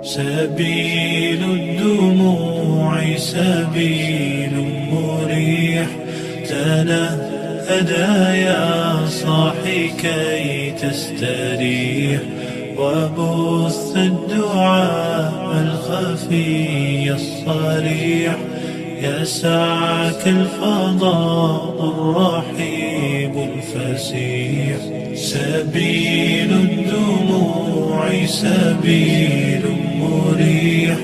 سبيل الدموع سبيل مريح، تنهد يا صاحي كي تستريح، وبث الدعاء الخفي الصريح، يسعك الفضاء الرحيب الفسيح. سبيل الدموع سبيل مريح.